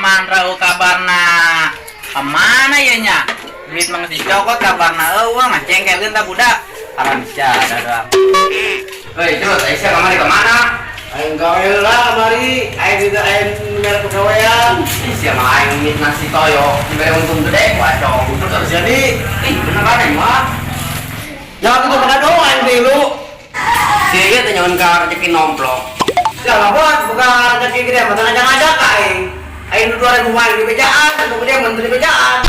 Mandra kabarna kemana ya nya? Duit mang si cokot kabarna eueuh ngacengkelkeun tah budak. Alamsya dadah. Hei, terus Aisyah kemari kemana? Aing gawe lah mari, aing tidak aing mer pegawaian. Aisyah mah aing mit nasi toyo, dibere untung gede wadong. Terus jadi, Beneran aing mah. ya aku tuh pernah doang aing tilu. Si ieu teh nyaon ka rezeki nomplok. Ya lawan bukan rezeki gede, mata ngajak-ngajak aing. Aing 2000 main di bejaan, kemudian menteri bejaan.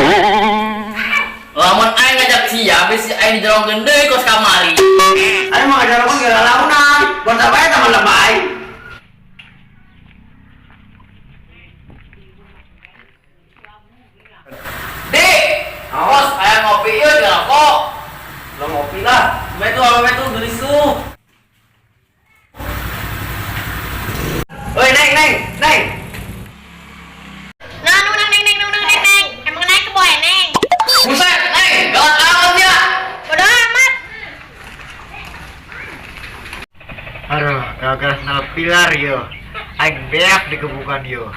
Lamun aing ngajak sia, habis aing dijerogeun deui kos kamari. Aing mau ngajar aku kira launan, buat apa ya teman lebay? Dik, awas aya ngopi ieu di rokok. Lo ngopi lah. Betul gerisu. Oi, neng. Neng. Emang naik ke boy, Neng? Buset, galak amat ya. Bodoh amat. Aduh, gara-gara kenal pilar yo. Aing beak dikebukan yo.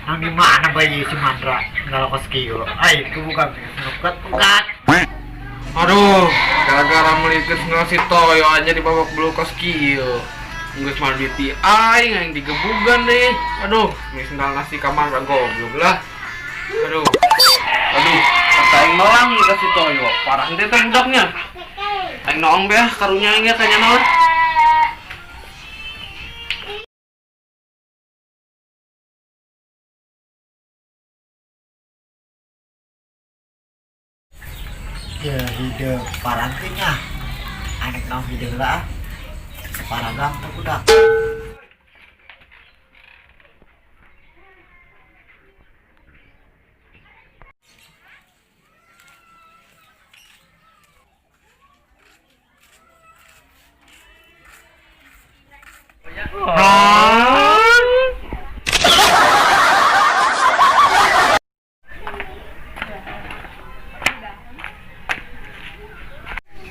Nang di mana bayi si Mandra? Nggak kos yo. Aing kebukan. Nukat. Aduh, gara-gara melitis ngasih toyo aja di babak belum kos kieu. Geus mandi ti aing digebugan deh. Aduh, geus ngasih kamar goblok lah. Aduh, kata aing noang dikasih toyo. Parah teh teh budaknya. Aing noong beh karunya aing kanya naon. Ya hidup parantinya. Anak nang hidup lah. Paragang tuh udah.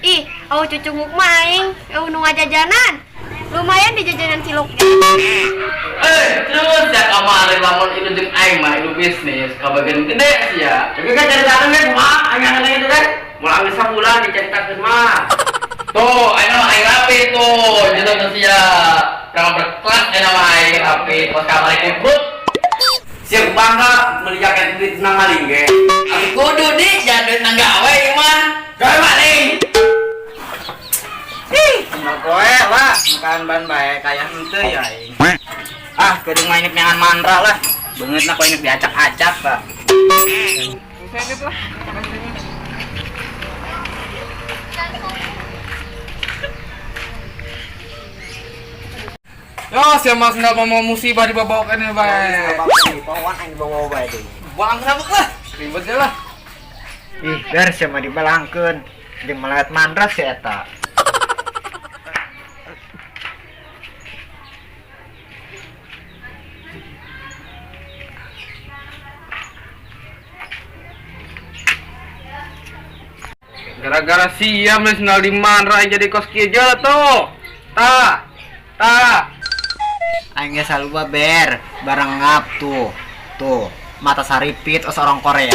Ih, cucu nguk maing. Nu ngajajanan. Lumayan di jajanan ciloknya. Terus ya kamari lamun itu jeung aing mah itu bisnis kabagian gede sih ya. Tapi kan ceritakan kan, mak, aing ada itu kan. Mulang bisa bulan diceritakeun mah. Tuh, aing mah aing rapi tuh, jeung sia. Kalau berkelas aing mah aing rapi, kos kamari kubut. Siap bangga beli jaket duit nang maling ge. Aku kudu di jangan nang gawe ieu mah. Gawe maling. Nah, koe lah, makan ban bae kayak henteu ya aing. Ah, kudu main nyangan Mandra lah. Beungeutna koe diacak-acak, Pak. Ya, si Mas nggak mau musibah dibawakan ini bae. Pawan aing bawa bae deui. Buang sabuk lah. Ribet lah. Ih, biar sama dibalangkeun. Jeung melihat Mandra si eta. Gara-gara siam nih sendal di Mandra jadi kos kieu aja tuh. Aing geus saluba ber, bareng ngap tuh. Tuh, mata saripit os orang Korea.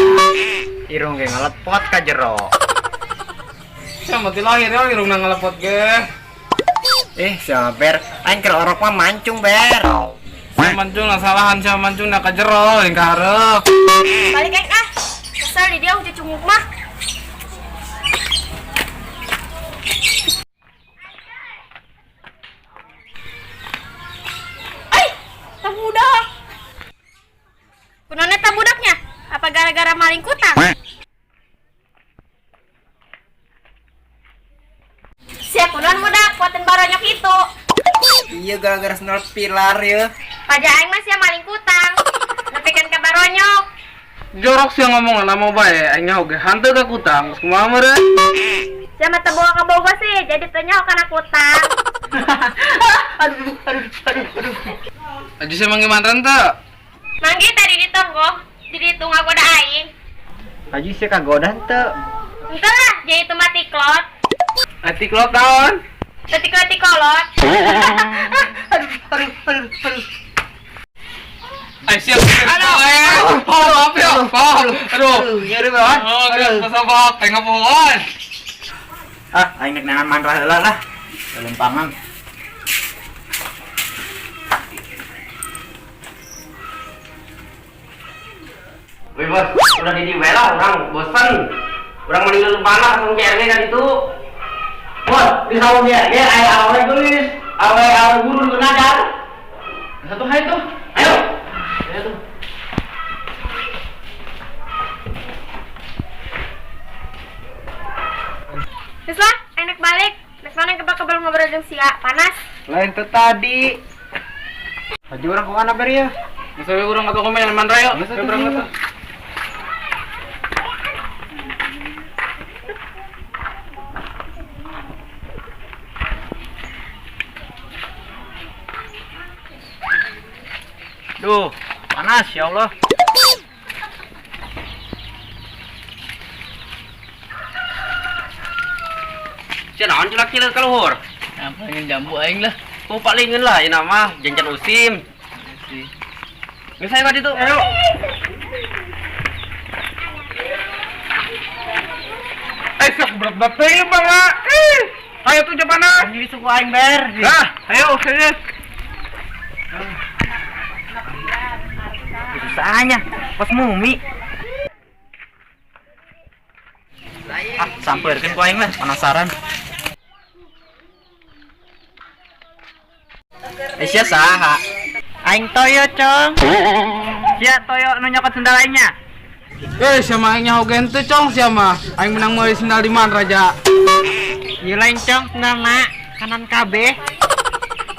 Irung ge ngalepot ka jero. Siapa mati lahir ya irungna ngalepot ge. Sama ber, aing keur orok mah mancung ber. Siapa mancung lah salahan siapa mancung nak ka jero yang karep. Balik aing ah. Kesel di dia cucu nguk mah. Budak. Kunona ta budaknya? Apa gara-gara maling kutang? Siap kunon budak, kuatin baronyok itu. Iya gara-gara sendal pilar ya. Pajak aing mah sia maling kutang. Nepikeun ka baronyok. Jorok sih ngomong lah mau bae, aing oge hanteu ka kutang, geus kumaha meureun? Sia mah teu boga ka boga sih, jadi teu nyaho kana kutang. Aduh. Aji sih mangge mantan teu? Manggi tadi ditonggo, jadi itu ngagoda aing. Aji sih kagoda henteu. Henteu lah, jadi itu mati klot. Ati klot taon? Detik-detik kolot. Ay siap. Aduh. apa ya? Aduh. Nyeri banget. Oh, geus pasabak, tengah pohon. Ah, aing nek nangan mantra heula lah. Lempangan. Wih bos, udah di wela orang bosan. Orang meninggal panas langsung CRG kan itu. Bos, di sawah dia awalnya tulis, awal guru di kenajar. Satu hari tuh, ayo. Ayo tuh. Terus lah, enak balik. Terus mana kebal-kebal ngobrol jeung sia panas. Lain tuh tadi. Baju orang kemana beri ya? Misalnya urang atuh komen mantra yuk. Geus berangkat. Duh, panas ya Allah. Cenah cilak-cilak kaluhur. Apa ingin jambu aing lah. Ku palingeun lah ieu mah jancan usim. Geus aya tadi tuh. Ayo. Sok berat-berat teh Bang. Ayo tuh panas. Jadi suku aing ber. Dah, ayo serius. Susahnya pas mumi. Ah, sampeurkeun ku aing lah, penasaran. Sia saha? Aing toyo, Cong. Sia toyo nu nyokot sendal aingnya. Siapa aing nyaho gente cong siapa? Aing menang meuli sendal di mana raja? Ieu lain cong sendalna kanan kabeh.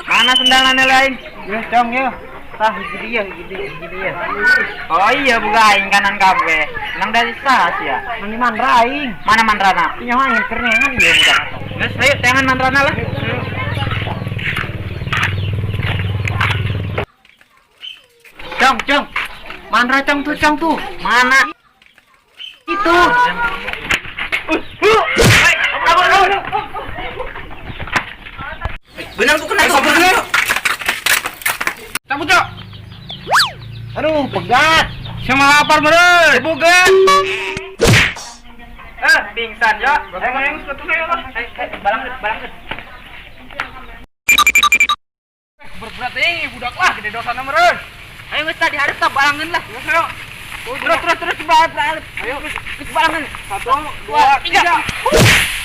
Mana sendalna lain? Yeuh cong yeuh. Tah hiji dia. Oh iya buka aing kanan kabeh. Nang dari saha sia? Mani mandra aing. Mana mandrana? Nyawa aing kerengan ieu budak. Geus, ayo tangan mandrana lah. Cong. Mandra cong tuh. Mana? Itu. Benang tuh kena bener. Cabut cok. Aduh, pegat. Siapa lapar meureun? Bukan. Pingsan ya. Yang sepatu saya lah. Balang. Berat ini budak lah gede dosana meureun. Ayo geus tadi hareup tah balangeun lah. Ayo. Terus balangeun. Ayo. Geus balangeun. 1 2 3.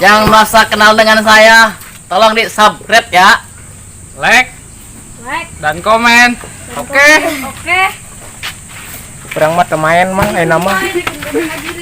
Yang merasa kenal dengan saya, tolong di subscribe ya. Like dan komen. Oke. Oke. Kurang mah main mah nama. Ayo,